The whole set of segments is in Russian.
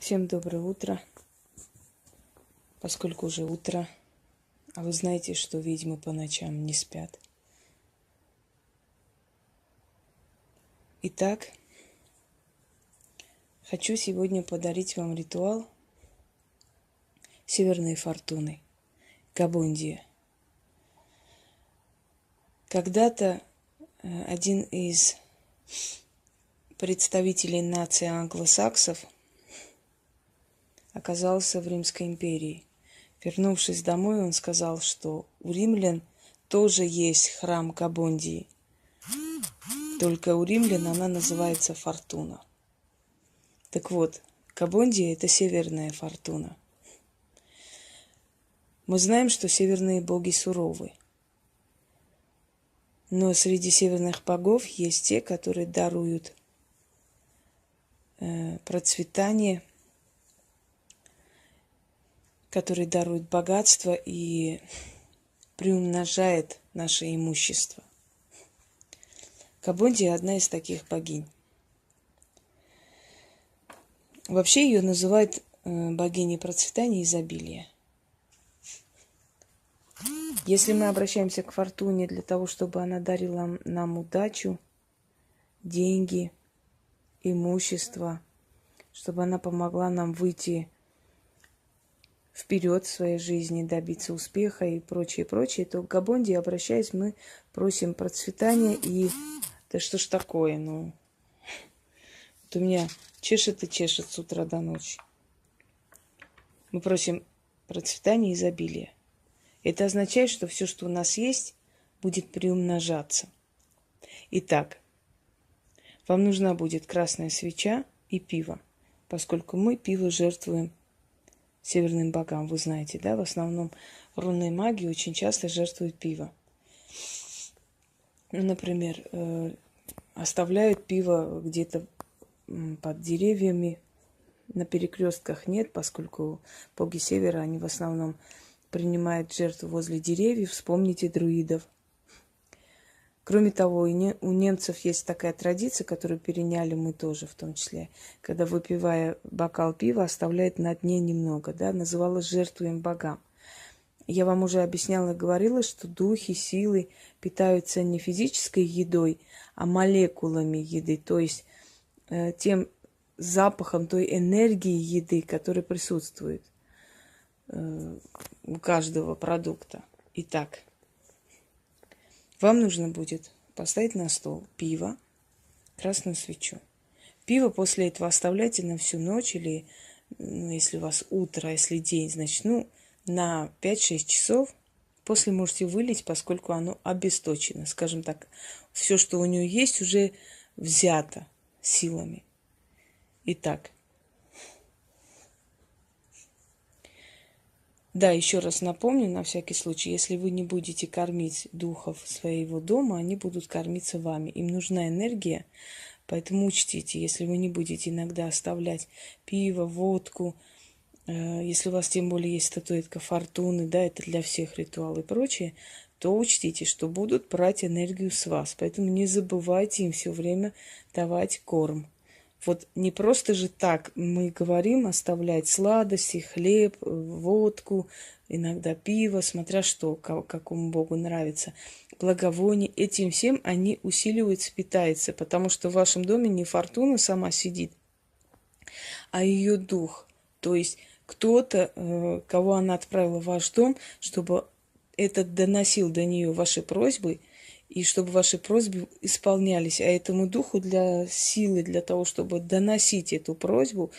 Всем доброе утро, поскольку уже утро, а вы знаете, что ведьмы по ночам не спят. Итак, хочу сегодня подарить вам ритуал Северной Фортуны, Габондия. Когда-то один из представителей нации англосаксов оказался в Римской империи. Вернувшись домой, он сказал, что у римлян тоже есть храм Габондии, только у римлян она называется Фортуна. Так вот, Габондия – это северная Фортуна. Мы знаем, что северные боги суровы, но среди северных богов есть те, которые даруют процветание, который дарует богатство и приумножает наше имущество. Габондия – одна из таких богинь. Вообще ее называют богиней процветания и изобилия. Если мы обращаемся к Фортуне для того, чтобы она дарила нам удачу, деньги, имущество, чтобы она помогла нам выйти вперед в своей жизни, добиться успеха и прочее, прочее, то к Габондии, обращаясь, мы просим процветания и... Да что ж такое, ну... Вот у меня чешет и чешет с утра до ночи. Мы просим процветания и изобилия. Это означает, что все, что у нас есть, будет приумножаться. Итак, вам нужна будет красная свеча и пиво, поскольку мы пиво жертвуем северным богам, вы знаете, да? В основном рунные маги очень часто жертвуют пиво. Например, оставляют пиво где-то под деревьями, на перекрестках нет, поскольку боги севера, они в основном принимают жертву возле деревьев. Вспомните друидов. Кроме того, у немцев есть такая традиция, которую переняли мы тоже в том числе, когда, выпивая бокал пива, оставляет на дне немного, да, называлось «жертвуем богам». Я вам уже объясняла и говорила, что духи, силы питаются не физической едой, а молекулами еды, то есть тем запахом той энергии еды, которая присутствует у каждого продукта. Итак, вам нужно будет поставить на стол пиво, красную свечу. Пиво после этого оставляйте на всю ночь или, если у вас утро, если день, значит, на 5-6 часов. После можете вылить, поскольку оно обесточено. Скажем так, все, что у нее есть, уже взято силами. Итак, да, еще раз напомню, на всякий случай, если вы не будете кормить духов своего дома, они будут кормиться вами. Им нужна энергия, поэтому учтите, если вы не будете иногда оставлять пиво, водку, если у вас тем более есть статуэтка Фортуны, да, это для всех ритуал и прочее, то учтите, что будут брать энергию с вас. Поэтому не забывайте им все время давать корм. Вот не просто же так мы говорим оставлять сладости, хлеб, водку, иногда пиво, смотря что, какому богу нравится. Благовоние, этим всем они усиливаются, питаются, потому что в вашем доме не Фортуна сама сидит, а ее дух. То есть кто-то, кого она отправила в ваш дом, чтобы этот доносил до нее ваши просьбы, и чтобы ваши просьбы исполнялись. А этому духу для силы, для того, чтобы доносить эту просьбу,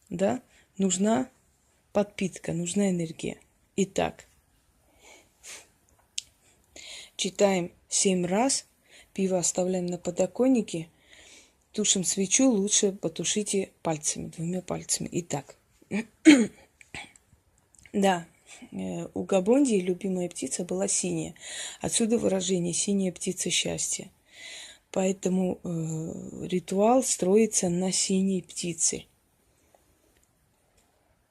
да, нужна подпитка, нужна энергия. Итак, читаем 7 раз, пиво оставляем на подоконнике, тушим свечу, лучше потушите пальцами, 2 пальцами. Итак, да, у Габондии любимая птица была синяя. Отсюда выражение «синяя птица счастья». Поэтому ритуал строится на синей птице.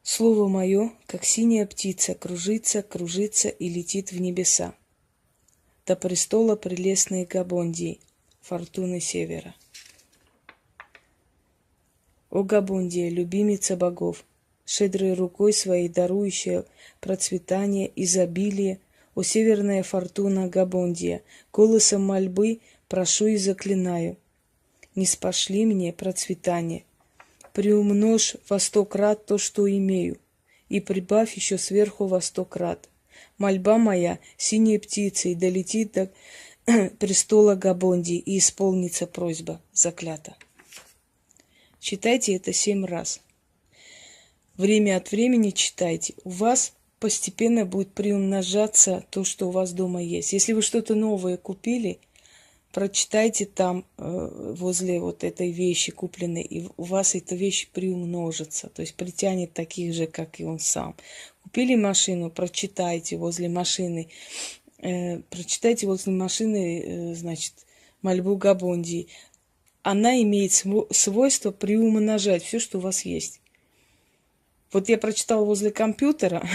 Слово мое, как синяя птица, кружится, кружится и летит в небеса. До престола прелестной Габондии, Фортуны Севера. О Габондия, любимица богов, щедрой рукой своей дарующая процветание, изобилие, о северная фортуна Габондия, голосом мольбы прошу и заклинаю, не спошли мне процветание, приумножь во 100 крат то, что имею, и прибавь еще сверху во 100 крат. Мольба моя синей птицей долетит до престола Габондии, и исполнится просьба заклята. Читайте это 7 раз. Время от времени читайте. У вас постепенно будет приумножаться то, что у вас дома есть. Если вы что-то новое купили, прочитайте там возле вот этой вещи купленной, и у вас эта вещь приумножится, то есть притянет таких же, как и он сам. Купили машину, прочитайте возле машины, значит, мольбу Габондии. Она имеет свойство приумножать все, что у вас есть. Вот я прочитала возле компьютера,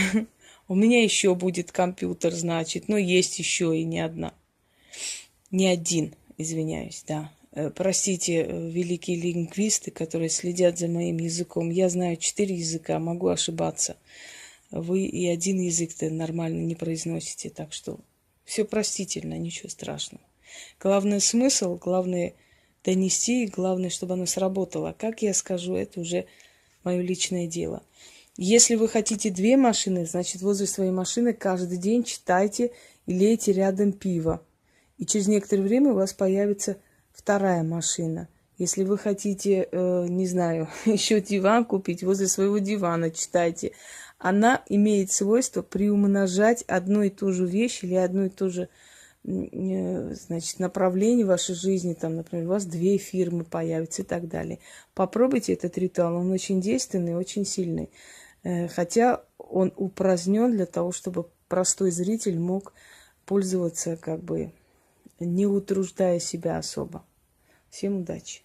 у меня еще будет компьютер, значит, но есть еще и не одна. Не один, извиняюсь, да. Простите, великие лингвисты, которые следят за моим языком. Я знаю 4 языка, могу ошибаться. Вы и один язык-то нормально не произносите, так что все простительно, ничего страшного. Главный смысл, главное донести, главное, чтобы оно сработало. Как я скажу, это уже мое личное дело. Если вы хотите 2 машины, значит, возле своей машины каждый день читайте и лейте рядом пиво. И через некоторое время у вас появится 2 машина. Если вы хотите, не знаю, еще диван купить, возле своего дивана читайте. Она имеет свойство приумножать одну и ту же вещь или одно и то же, значит, направление в вашей жизни. Там, например, у вас 2 фирмы появятся и так далее. Попробуйте этот ритуал, он очень действенный, очень сильный. Хотя он упразднен для того, чтобы простой зритель мог пользоваться, как бы, не утруждая себя особо. Всем удачи!